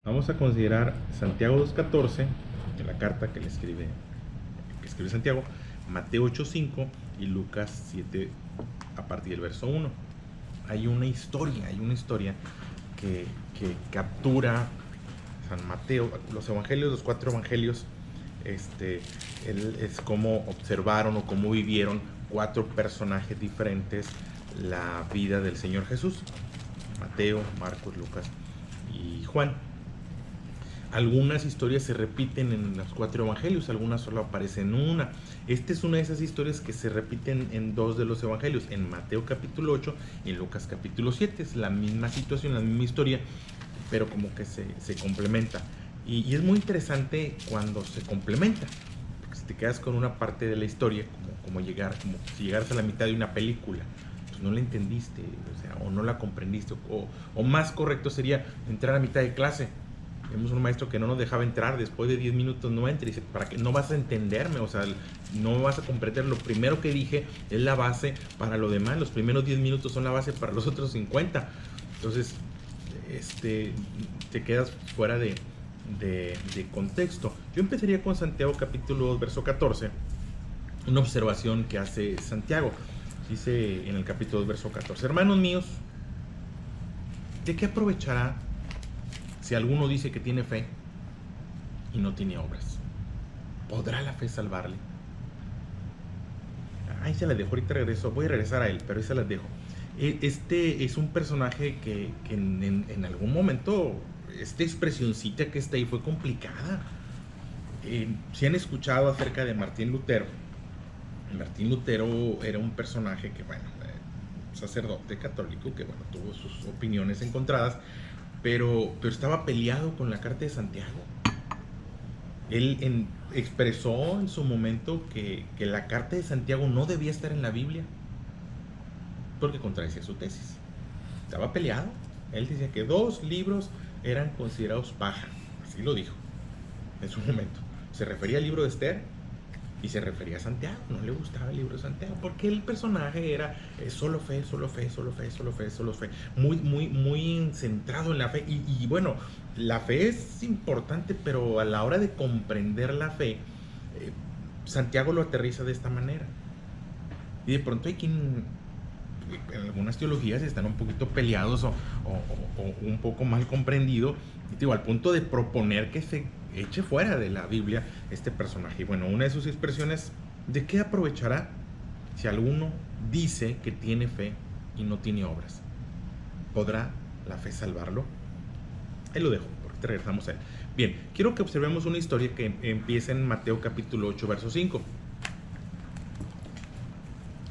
Vamos a considerar Santiago 2.14, en la carta que escribe Santiago, Mateo 8.5 y Lucas 7 a partir del verso 1. Hay una historia que captura San Mateo, los cuatro evangelios. Es como observaron o cómo vivieron cuatro personajes diferentes la vida del Señor Jesús: Mateo, Marcos, Lucas y Juan. Algunas historias se repiten en los cuatro evangelios, algunas solo aparecen en una. Esta es una de esas historias que se repiten en dos de los evangelios, en Mateo capítulo 8 y en Lucas capítulo 7. Es la misma situación, la misma historia, pero como que se complementa. Y es muy interesante cuando se complementa, porque si te quedas con una parte de la historia, como si llegaras a la mitad de una película, pues no la entendiste, o no la comprendiste, o más correcto sería entrar a mitad de clase. Tenemos un maestro que no nos dejaba entrar, después de 10 minutos no entra, y dice: ¿para qué? No vas a entenderme, no vas a comprender. Lo primero que dije es la base para lo demás, los primeros 10 minutos son la base para los otros 50. Entonces, te quedas fuera de contexto. Yo empezaría con Santiago capítulo 2, verso 14, una observación que hace Santiago. Dice en el capítulo 2, verso 14: hermanos míos, ¿de qué aprovechará si alguno dice que tiene fe y no tiene obras? ¿Podrá la fe salvarle? Ahí se las dejo, ahorita regreso, voy a regresar a él, pero ahí se las dejo. Este es un personaje que en algún momento, esta expresioncita que está ahí fue complicada. Si han escuchado acerca de Martín Lutero era un personaje que, sacerdote católico que, tuvo sus opiniones encontradas, pero estaba peleado con la carta de Santiago. Él expresó en su momento que la carta de Santiago no debía estar en la Biblia porque contradecía su tesis. Estaba peleado. Él decía que 2 libros eran considerados paja, así lo dijo en su momento. Se refería al libro de Esther y se refería a Santiago. No le gustaba el libro de Santiago porque el personaje era solo fe, solo fe, solo fe, solo fe, solo fe, muy centrado en la fe. Y bueno, la fe es importante, pero a la hora de comprender la fe, Santiago lo aterriza de esta manera. Y de pronto hay quien, en algunas teologías, están un poquito peleados o un poco mal comprendido, al punto de proponer que se eche fuera de la Biblia este personaje. Y bueno, una de sus expresiones: ¿de qué aprovechará si alguno dice que tiene fe y no tiene obras? ¿Podrá la fe salvarlo? Ahí lo dejo, porque te regresamos a él. Bien, quiero que observemos una historia que empieza en Mateo capítulo 8, verso 5.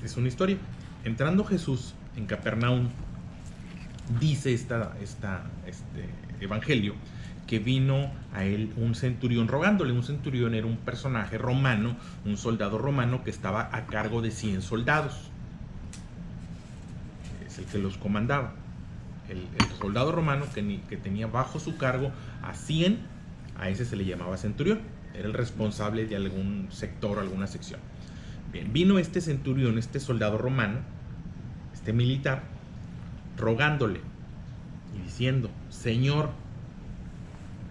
Es una historia. Entrando Jesús en Capernaum, dice este evangelio, que vino a él un centurión rogándole. Un centurión era un personaje romano, un soldado romano que estaba a cargo de 100 soldados. Es el que los comandaba. El soldado romano que tenía bajo su cargo a 100, a ese se le llamaba centurión. Era el responsable de algún sector, alguna sección. Bien, vino este centurión, este soldado romano, este militar, rogándole y diciendo: Señor,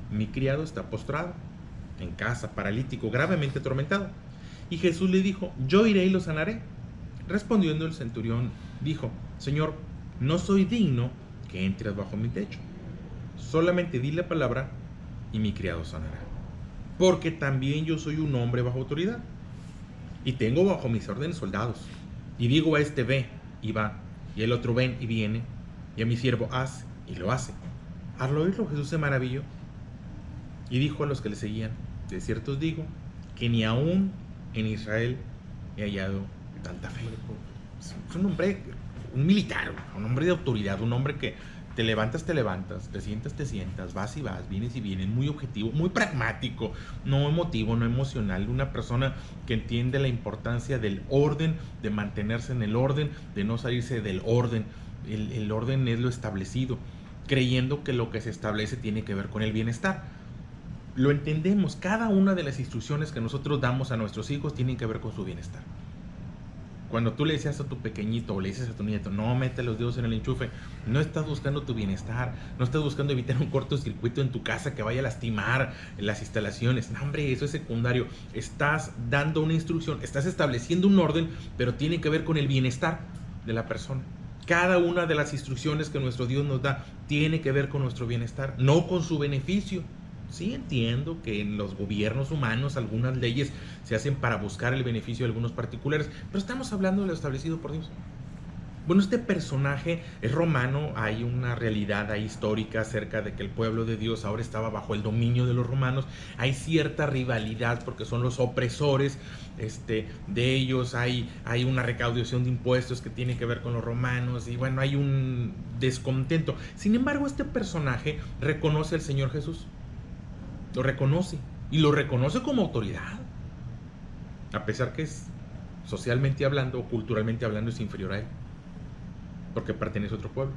mi criado está postrado en casa, paralítico, gravemente atormentado. Y Jesús le dijo: yo iré y lo sanaré. Respondiendo el centurión, dijo: Señor, no soy digno que entres bajo mi techo. Solamente di la palabra y mi criado sanará. Porque también yo soy un hombre bajo autoridad, y tengo bajo mis órdenes soldados. Y digo a este: ve, y va, y el otro: ven, y viene, y a mi siervo: haz, y lo hace. Al oírlo, Jesús se maravilló y dijo a los que le seguían: de cierto os digo que ni aún en Israel he hallado tanta fe. Es un hombre, un militar, un hombre de autoridad, un hombre que te levantas, te sientas, vas y vas, vienes y vienes, muy objetivo, muy pragmático, no emotivo, no emocional. Una persona que entiende la importancia del orden, de mantenerse en el orden, de no salirse del orden. El orden es lo establecido, creyendo que lo que se establece tiene que ver con el bienestar. Lo entendemos, cada una de las instrucciones que nosotros damos a nuestros hijos tienen que ver con su bienestar. Cuando tú le decías a tu pequeñito o le dices a tu nieto, no mete los dedos en el enchufe, no estás buscando tu bienestar, no estás buscando evitar un cortocircuito en tu casa que vaya a lastimar las instalaciones. No, hombre, eso es secundario. Estás dando una instrucción, estás estableciendo un orden, pero tiene que ver con el bienestar de la persona. Cada una de las instrucciones que nuestro Dios nos da tiene que ver con nuestro bienestar, no con su beneficio. Sí entiendo que en los gobiernos humanos algunas leyes se hacen para buscar el beneficio de algunos particulares, pero estamos hablando de lo establecido por Dios. Bueno, este personaje es romano, hay una realidad ahí histórica acerca de que el pueblo de Dios ahora estaba bajo el dominio de los romanos, hay cierta rivalidad porque son los opresores de ellos, hay una recaudación de impuestos que tiene que ver con los romanos y bueno, hay un descontento. Sin embargo, este personaje reconoce al Señor Jesús. Lo reconoce y lo reconoce como autoridad, a pesar que es socialmente hablando o culturalmente hablando es inferior a él, porque pertenece a otro pueblo.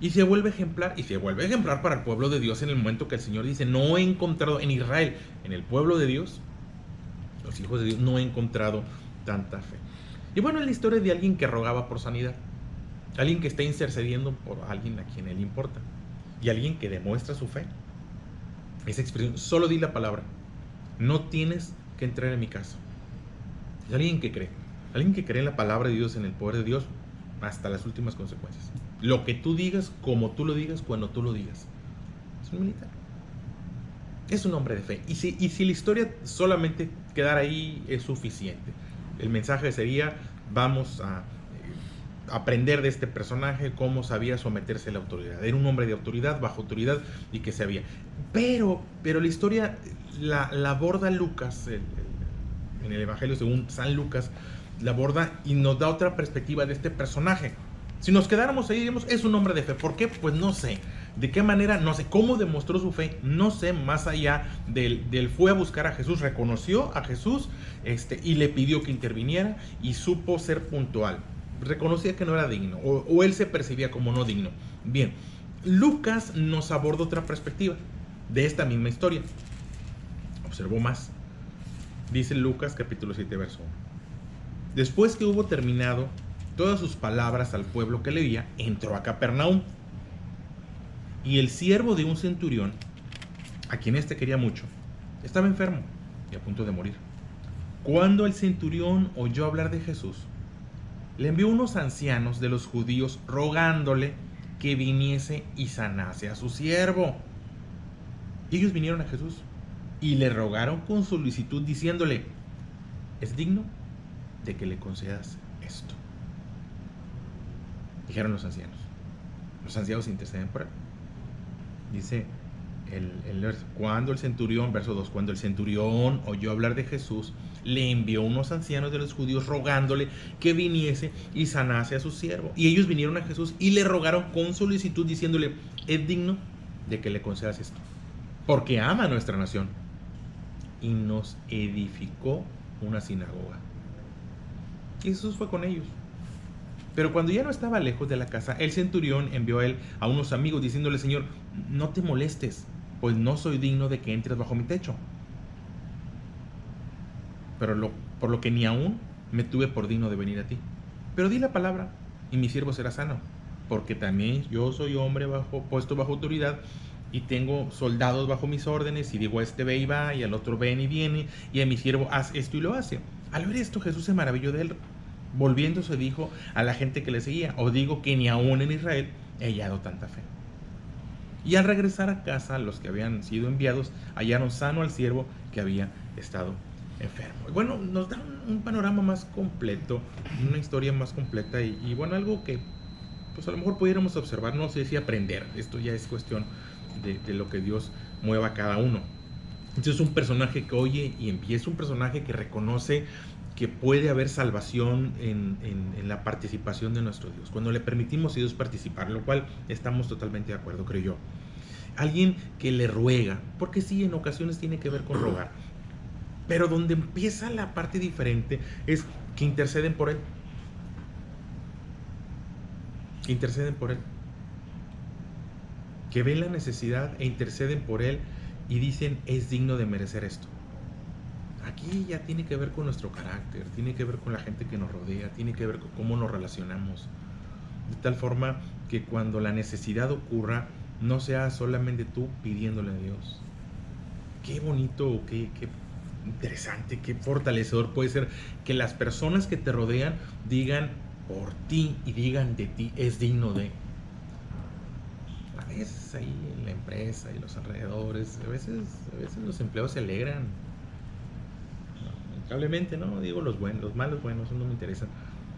Y se vuelve ejemplar, y se vuelve ejemplar para el pueblo de Dios en el momento que el Señor dice, no he encontrado en Israel, en el pueblo de Dios, los hijos de Dios, no he encontrado tanta fe. Y bueno, es la historia de alguien que rogaba por sanidad, alguien que está intercediendo por alguien a quien él importa, y alguien que demuestra su fe. Esa expresión, solo di la palabra, no tienes que entrar en mi casa. Es alguien que cree en la palabra de Dios, en el poder de Dios, hasta las últimas consecuencias. Lo que tú digas, como tú lo digas, cuando tú lo digas. Es un militar. Es un hombre de fe. Y si la historia solamente quedara ahí, es suficiente. El mensaje sería, vamos a aprender de este personaje cómo sabía someterse a la autoridad. Era un hombre de autoridad, bajo autoridad y que sabía. Pero la historia la aborda Lucas, en el Evangelio según San Lucas, la aborda y nos da otra perspectiva de este personaje. Si nos quedáramos ahí, diríamos, es un hombre de fe. ¿Por qué? Pues no sé. ¿De qué manera? No sé. ¿Cómo demostró su fe? No sé, más allá del fue a buscar a Jesús, reconoció a Jesús y le pidió que interviniera y supo ser puntual. Reconocía que no era digno o él se percibía como no digno. Bien, Lucas nos aborda otra perspectiva de esta misma historia. Observó más. Dice Lucas capítulo 7 verso 1. Después que hubo terminado todas sus palabras al pueblo que leía, entró a Capernaum. Y el siervo de un centurión, a quien quería mucho, estaba enfermo y a punto de morir. Cuando el centurión oyó hablar de Jesús, le envió unos ancianos de los judíos rogándole que viniese y sanase a su siervo. Ellos vinieron a Jesús y le rogaron con solicitud diciéndole, es digno de que le concedas esto. Dijeron los ancianos. Los ancianos interceden por él. Dice el verso, cuando el centurión, verso 2, cuando el centurión oyó hablar de Jesús, le envió unos ancianos de los judíos rogándole que viniese y sanase a su siervo. Y ellos vinieron a Jesús y le rogaron con solicitud diciéndole, es digno de que le concedas esto, porque ama a nuestra nación y nos edificó una sinagoga. Y Jesús fue con ellos. Pero cuando ya no estaba lejos de la casa, el centurión envió a él a unos amigos diciéndole, Señor, no te molestes, pues no soy digno de que entres bajo mi techo. Pero por lo que ni aún me tuve por digno de venir a ti. Pero di la palabra y mi siervo será sano, porque también yo soy hombre puesto bajo autoridad y tengo soldados bajo mis órdenes y digo a este ve y va y al otro ven y viene y a mi siervo haz esto y lo hace. Al ver esto Jesús se maravilló de él. Volviéndose dijo a la gente que le seguía, os digo que ni aún en Israel he hallado tanta fe. Y al regresar a casa, los que habían sido enviados hallaron sano al siervo que había estado enfermo. Y bueno, nos da un panorama más completo, una historia más completa y bueno, algo que pues a lo mejor pudiéramos observar, no sé si aprender. Esto ya es cuestión de lo que Dios mueva a cada uno. Entonces es un personaje que oye y empieza, un personaje que reconoce que puede haber salvación en la participación de nuestro Dios, cuando le permitimos a Dios participar, lo cual estamos totalmente de acuerdo, creo yo. Alguien que le ruega, porque sí, en ocasiones tiene que ver con rogar, pero donde empieza la parte diferente es que interceden por él. Interceden por él. Que ven la necesidad e interceden por él y dicen, es digno de merecer esto. Aquí ya tiene que ver con nuestro carácter, tiene que ver con la gente que nos rodea, tiene que ver con cómo nos relacionamos. De tal forma que cuando la necesidad ocurra, no sea solamente tú pidiéndole a Dios. Qué bonito, qué interesante, qué fortalecedor puede ser que las personas que te rodean digan por ti y digan de ti, es digno de. A veces ahí en la empresa y los alrededores, a veces los empleados se alegran. Lamentablemente, no digo los buenos, los malos, bueno, eso no me interesan.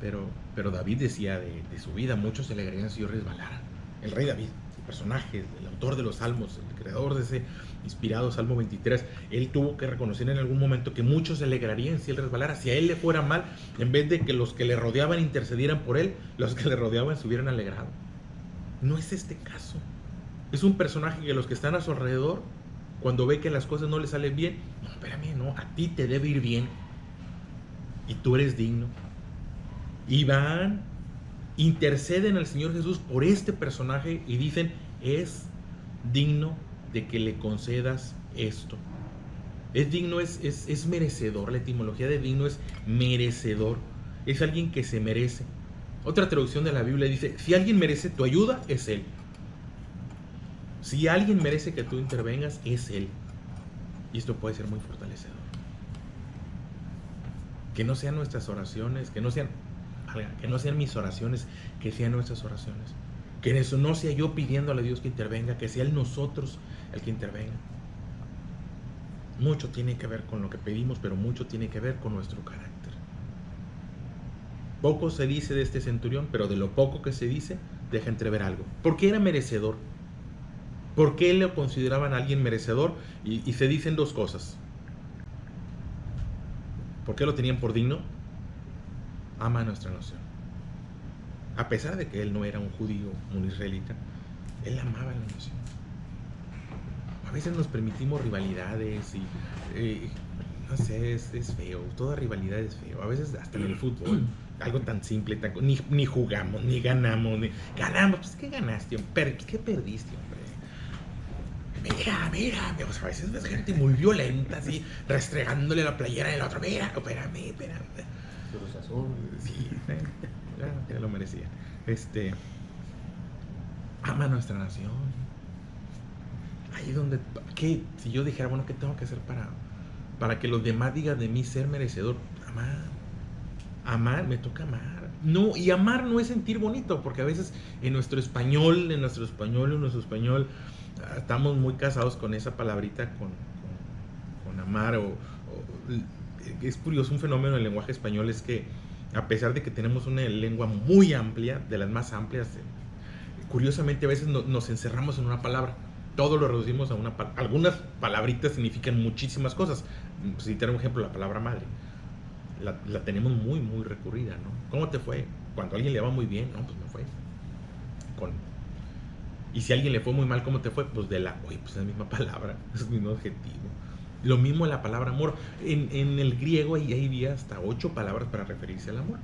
Pero David decía de su vida, muchos se alegrarían si yo resbalara. El rey David, el personaje, el autor de los salmos, el creador de ese inspirado Salmo 23, él tuvo que reconocer en algún momento que muchos se alegrarían si él resbalara. Si a él le fuera mal, en vez de que los que le rodeaban intercedieran por él, los que le rodeaban se hubieran alegrado. No es este caso. Es un personaje que los que están a su alrededor, cuando ve que las cosas no le salen bien, no, espérame, no, a ti te debe ir bien y tú eres digno. Y van, interceden al Señor Jesús por este personaje y dicen, es digno de que le concedas esto. Es digno, es merecedor. La etimología de digno es merecedor. Es alguien que se merece. Otra traducción de la Biblia dice, si alguien merece tu ayuda, es Él. Si alguien merece que tú intervengas, es Él. Y esto puede ser muy fortalecedor. Que no sean nuestras oraciones, que no sean mis oraciones, que sean nuestras oraciones. Que eso no sea yo pidiéndole a Dios que intervenga, que sea Él nosotros el que intervenga. Mucho tiene que ver con lo que pedimos, pero mucho tiene que ver con nuestro carácter. Poco se dice de este centurión, pero de lo poco que se dice, deja entrever algo. ¿Por qué era merecedor? ¿Por qué le consideraban a alguien merecedor? Y se dicen dos cosas. ¿Por qué lo tenían por digno? Ama a nuestra nación. A pesar de que él no era un judío, un israelita, él amaba a la nación. A veces nos permitimos rivalidades y no sé, es feo. Toda rivalidad es feo. A veces hasta en el fútbol, algo tan simple, ni jugamos, ni ganamos, ganamos. Pues, ¿qué ganaste? ¿Qué perdiste, hombre? Mira, pues a veces ves gente muy violenta, así, restregándole la playera del otro. Mira, espérame. Cruz Azul. Sí, ya lo merecía. Ama a nuestra nación. Ahí donde, si yo dijera, bueno, ¿qué tengo que hacer para que los demás digan de mí ser merecedor? Amar, me toca amar. No, y amar no es sentir bonito, porque a veces en nuestro español, estamos muy casados con esa palabrita, con amar, es curioso, un fenómeno del lenguaje español es que a pesar de que tenemos una lengua muy amplia, de las más amplias, curiosamente a veces nos encerramos en una palabra. Todo lo reducimos a una palabra. Algunas palabritas significan muchísimas cosas. Citar un ejemplo, la palabra madre. La tenemos muy, muy recurrida, ¿no? ¿Cómo te fue? Cuando a alguien le va muy bien, no, pues me fue. Y si a alguien le fue muy mal, ¿cómo te fue? Pues pues es la misma palabra, es el mismo objetivo. Lo mismo en la palabra amor. En el griego ahí había hasta 8 palabras para referirse al amor.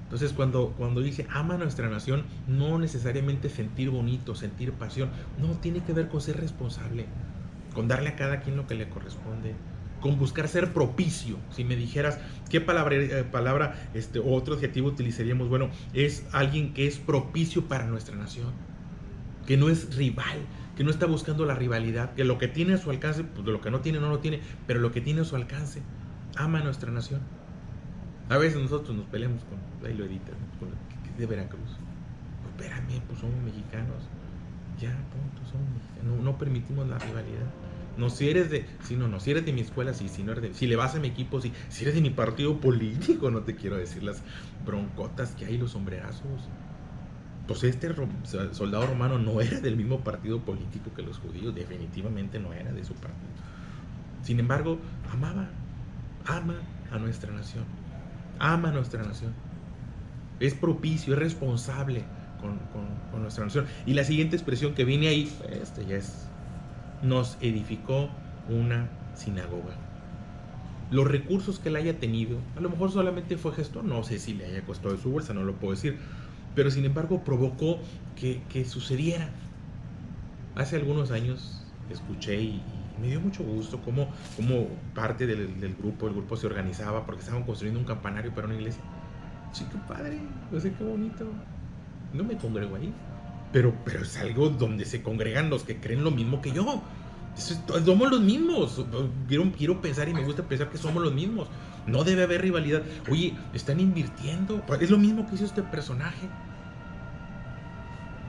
Entonces cuando dice ama a nuestra nación, no necesariamente sentir bonito, sentir pasión. No, tiene que ver con ser responsable, con darle a cada quien lo que le corresponde, con buscar ser propicio. Si me dijeras qué palabra o otro adjetivo utilizaríamos, bueno, es alguien que es propicio para nuestra nación, que no es rival, que no está buscando la rivalidad, que lo que tiene a su alcance, pues de lo que no tiene, no lo tiene, pero lo que tiene a su alcance, ama a nuestra nación. A veces nosotros nos peleamos ahí lo editan, con de Veracruz. Pues espérame, pues somos mexicanos. Ya, punto, somos mexicanos. No permitimos la rivalidad. No, si eres de mi escuela, sí, si le vas a mi equipo, sí, si eres de mi partido político, no te quiero decir las broncotas que hay, los sombrerazos. Pues este soldado romano no era del mismo partido político que los judíos, definitivamente no era de su partido. Sin embargo, ama a nuestra nación. Ama a nuestra nación. Es propicio, es responsable con nuestra nación. Y la siguiente expresión que viene ahí, ya es, nos edificó una sinagoga. Los recursos que él haya tenido, a lo mejor solamente fue gestor, no sé si le haya costado de su bolsa, no lo puedo decir, pero sin embargo provocó que sucediera. Hace algunos años escuché y Me dio mucho gusto cómo parte del grupo, el grupo se organizaba porque estaban construyendo un campanario para una iglesia. Sí, qué padre, no sé, qué bonito. No me congrego ahí, pero es algo donde se congregan los que creen lo mismo que yo. Somos los mismos. Quiero pensar y me gusta pensar que somos los mismos. No debe haber rivalidad. Oye, están invirtiendo. Es lo mismo que hizo este personaje.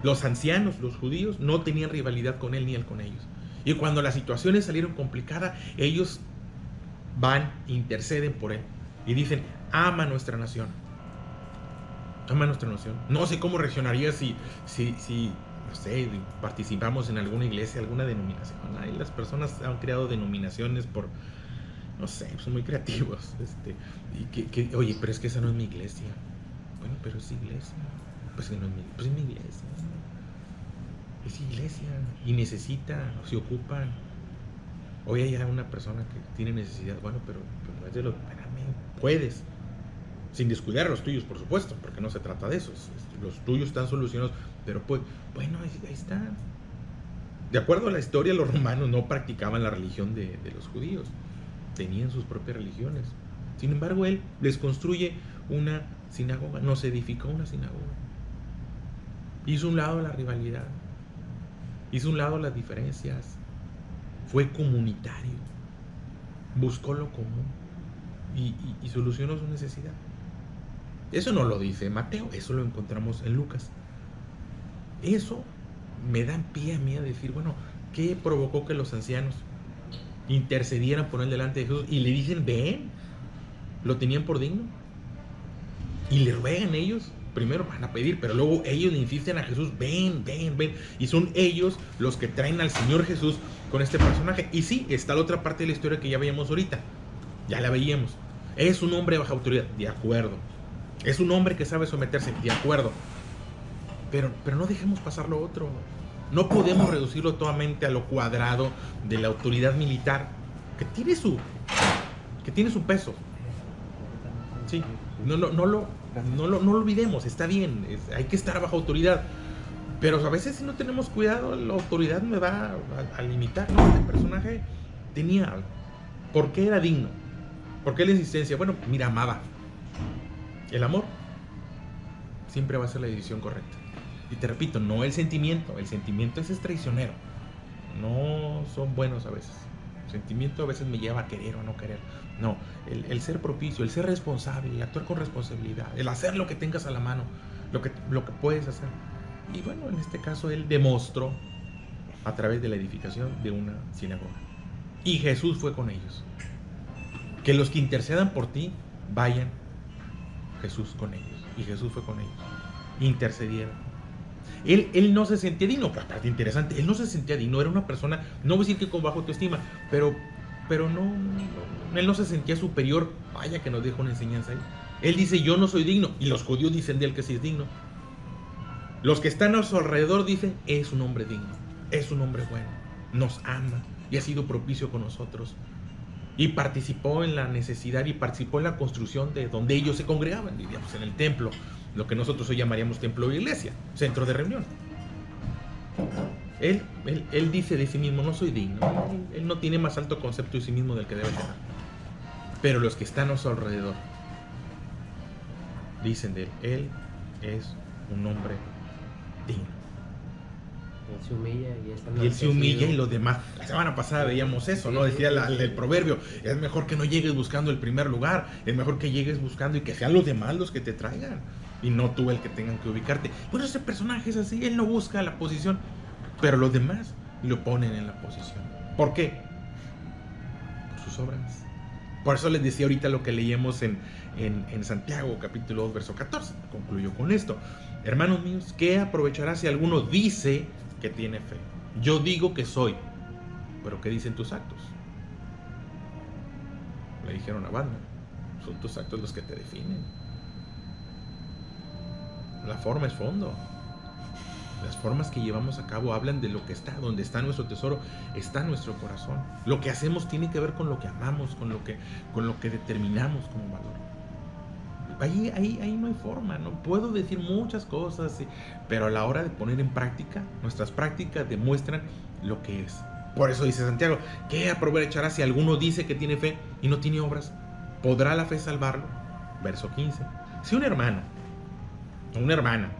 Los ancianos, los judíos, no tenían rivalidad con él ni él con ellos. Y cuando las situaciones salieron complicadas, ellos van, interceden por él y dicen: ama a nuestra nación. Ama a nuestra nación. No sé cómo reaccionaría si no sé, participamos en alguna iglesia, alguna denominación. Ay, las personas han creado denominaciones por, no sé, son muy creativos. Oye, pero es que esa no es mi iglesia. Bueno, pero es iglesia. Pues no es pues es mi iglesia. Es iglesia y necesita, se ocupan. Hoy hay una persona que tiene necesidad. Bueno, pero no es de lo. Espérame, puedes. Sin descuidar los tuyos, por supuesto, porque no se trata de eso. Los tuyos están solucionados, pero pues, bueno, ahí está. De acuerdo a la historia, los romanos no practicaban la religión de los judíos. Tenían sus propias religiones. Sin embargo, él les construye una sinagoga, nos edificó una sinagoga. Hizo un lado la rivalidad, hizo un lado las diferencias, fue comunitario, buscó lo común y solucionó su necesidad. Eso no lo dice Mateo, eso lo encontramos en Lucas. Eso me da pie a mí a decir, bueno, ¿qué provocó que los ancianos intercedieran por él delante de Jesús y le dicen: ven? Lo tenían por digno y le ruegan ellos. Primero van a pedir, pero luego ellos le insisten a Jesús: ven, ven, ven. Y son ellos los que traen al Señor Jesús con este personaje. Y sí, está la otra parte de la historia que ya veíamos ahorita. Ya la veíamos. Es un hombre bajo autoridad, de acuerdo. Es un hombre que sabe someterse, de acuerdo. Pero no dejemos pasar lo otro. No podemos reducirlo totalmente a lo cuadrado de la autoridad militar, que tiene su peso. Sí, no lo olvidemos, está bien, hay que estar bajo autoridad. Pero a veces, si no tenemos cuidado, la autoridad me va a limitar. No, este personaje tenía algo. ¿Por qué era digno? ¿Por qué la insistencia? Bueno, mira, amaba. El amor siempre va a ser la decisión correcta. Y te repito, no el sentimiento. El sentimiento es traicionero. No son buenos a veces. El sentimiento a veces me lleva a querer o no querer. No, el ser propicio, el ser responsable, el actuar con responsabilidad, el hacer lo que tengas a la mano, lo que puedes hacer. Y bueno, en este caso él demostró a través de la edificación de una sinagoga. Y Jesús fue con ellos. Que los que intercedan por ti, vayan Jesús con ellos. Y Jesús fue con ellos. Intercedieron. Él no se sentía digno. Aparte, interesante, él no se sentía digno. Era una persona, no voy a decir que con bajo autoestima, pero no, él no se sentía superior. Vaya que nos deja una enseñanza ahí. Él dice: yo no soy digno. Y los judíos dicen de él que sí es digno. Los que están a su alrededor dicen: es un hombre digno, es un hombre bueno, nos ama y ha sido propicio con nosotros. Y participó en la necesidad y participó en la construcción de donde ellos se congregaban, diríamos, en el templo, lo que nosotros hoy llamaríamos templo de iglesia, centro de reunión. Él dice de sí mismo: no soy digno. Él no tiene más alto concepto de sí mismo del que debe tener. Pero los que están a su alrededor dicen de él es un hombre digno. Él se humilla y él se humilla, y los demás. La semana pasada veíamos eso, ¿no? Decía el proverbio: es mejor que no llegues buscando el primer lugar, es mejor que llegues buscando y que sean los demás los que te traigan y no tú el que tengan que ubicarte. Bueno, ese personaje es así, él no busca la posición, pero los demás lo ponen en la posición. ¿Por qué? Por sus obras. Por eso les decía ahorita lo que leíamos en Santiago, capítulo 2, verso 14. Concluyo con esto: hermanos míos, ¿qué aprovechará si alguno dice que tiene fe? Yo digo que soy, pero ¿qué dicen tus actos? Le dijeron a Batman: son tus actos los que te definen. La forma es fondo. Las formas que llevamos a cabo hablan de lo que está, donde está nuestro tesoro, está nuestro corazón. Lo que hacemos tiene que ver con lo que amamos, con lo que determinamos como valor. Ahí no hay forma, no puedo decir muchas cosas, pero a la hora de poner en práctica, nuestras prácticas demuestran lo que es. Por eso dice Santiago, ¿qué aprovechará si alguno dice que tiene fe y no tiene obras? ¿Podrá la fe salvarlo? Verso 15. Si un hermano o una hermana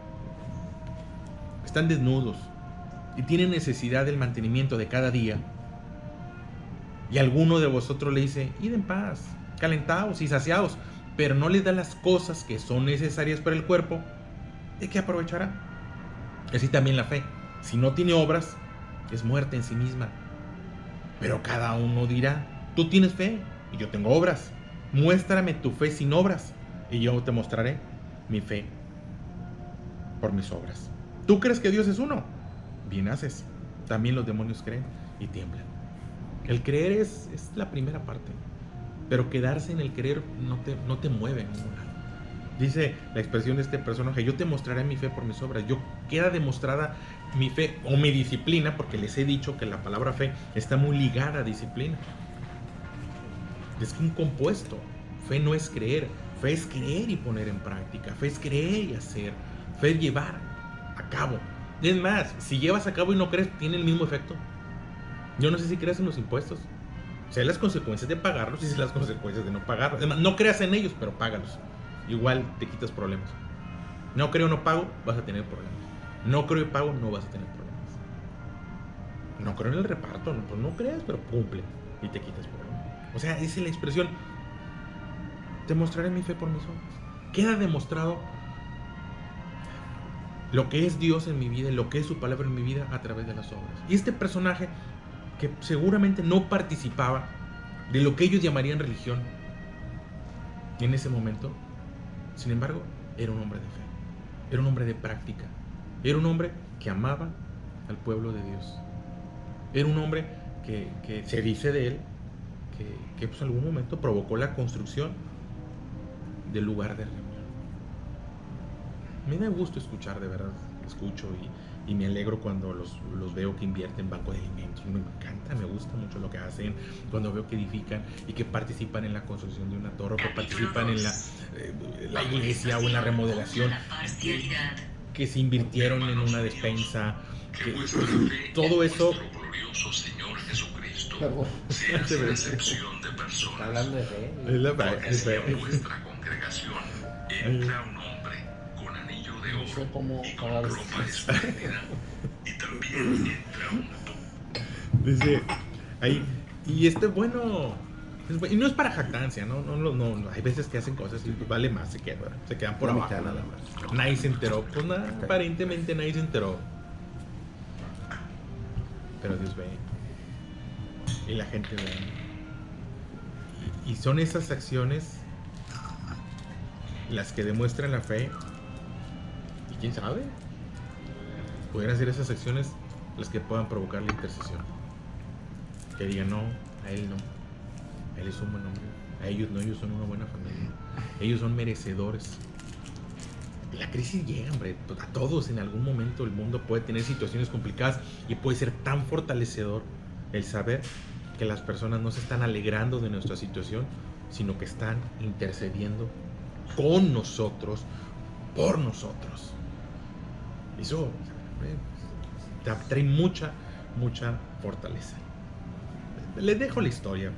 están desnudos y tienen necesidad del mantenimiento de cada día, y alguno de vosotros le dice, id en paz, calentaos y saciaos, pero no les da las cosas que son necesarias para el cuerpo, ¿de qué aprovechará? Así también la fe, si no tiene obras, es muerta en sí misma. Pero cada uno dirá, tú tienes fe y yo tengo obras. Muéstrame tu fe sin obras y yo te mostraré mi fe por mis obras. ¿Tú crees que Dios es uno? Bien haces. También los demonios creen y tiemblan. El creer es la primera parte, pero quedarse en el creer no te mueve en ningún lado. Dice la expresión de este personaje, yo te mostraré mi fe por mis obras. Yo queda demostrada mi fe o mi disciplina, porque les he dicho que la palabra fe está muy ligada a disciplina. Es un compuesto. Fe no es creer, fe es creer y poner en práctica, fe es creer y hacer, fe es llevar a cabo. Es más, si llevas a cabo y no crees, tiene el mismo efecto. Yo no sé si crees en los impuestos, sé las consecuencias de pagarlos y sé las consecuencias de no pagarlos. Además, no creas en ellos, pero págalos. Igual te quitas problemas. No creo, no pago, vas a tener problemas. No creo y pago, no vas a tener problemas. No creo en el reparto, pues no creas, pero cumple y te quitas problemas. O sea, esa es la expresión. Te mostraré mi fe por mis obras. Queda demostrado lo que es Dios en mi vida, lo que es su palabra en mi vida a través de las obras. Y este personaje, que seguramente no participaba de lo que ellos llamarían religión en ese momento, sin embargo, era un hombre de fe, era un hombre de práctica, era un hombre que amaba al pueblo de Dios, era un hombre que se dice de él que pues, en algún momento provocó la construcción del lugar de reunión. Me da gusto escuchar, de verdad, escucho y me alegro cuando los veo que invierten en banco de alimentos. Me encanta, me gusta mucho lo que hacen, cuando veo que edifican y que participan en la construcción de una torre, que participan en la iglesia o en la remodelación, que se invirtieron en una despensa, que todo eso. Hablando de fe. En nuestra congregación entra un hombre con anillo de oro y con ropa espléndida, y también entra un Dice ahí, y bueno, y no es para jactancia, no, hay veces que hacen cosas y vale más, se quedan por abajo nada más. Nadie se enteró, pues nada, aparentemente nadie se enteró. Pero Dios ve y la gente ve. Y son esas acciones las que demuestran la fe. Y quién sabe, pudieran ser esas acciones las que puedan provocar la intercesión. Que digan, no, a él no, él es un buen hombre, a ellos no, ellos son una buena familia, ellos son merecedores. La crisis llega, hombre, a todos en algún momento. El mundo puede tener situaciones complicadas y puede ser tan fortalecedor el saber que las personas no se están alegrando de nuestra situación, sino que están intercediendo con nosotros, por nosotros. Eso trae mucha fortaleza. Les dejo la historia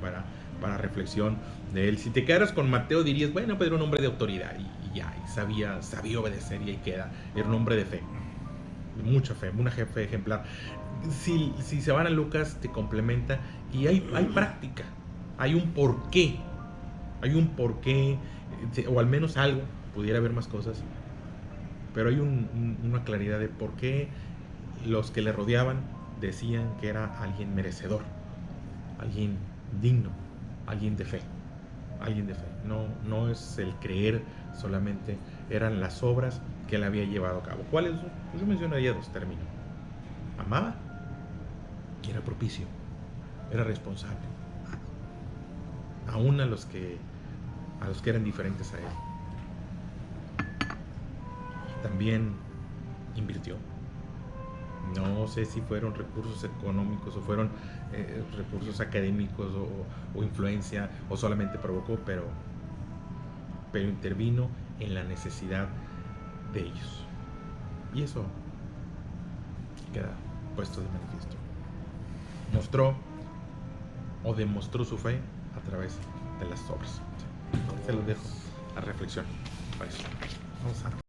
para reflexión de él. Si te quedaras con Mateo dirías, bueno, pues era un hombre de autoridad y ya, y sabía obedecer y ahí queda. Era un hombre de fe, mucha fe, una fe ejemplar. Si se van a Lucas, te complementa y hay práctica, hay un porqué, o al menos algo, pudiera haber más cosas, pero hay una claridad de por qué los que le rodeaban decían que era alguien merecedor, alguien digno, alguien de fe. No es el creer solamente, eran las obras que él había llevado a cabo. ¿Cuáles? Pues yo mencionaría dos términos. Amaba y era propicio, era responsable, aún a los que eran diferentes a él. También invirtió. No sé si fueron recursos económicos o fueron recursos académicos o influencia, o solamente provocó, pero intervino en la necesidad de ellos. Y eso queda puesto de manifiesto. mostró o demostró su fe a través de las obras. Se los dejo a reflexión. Vamos a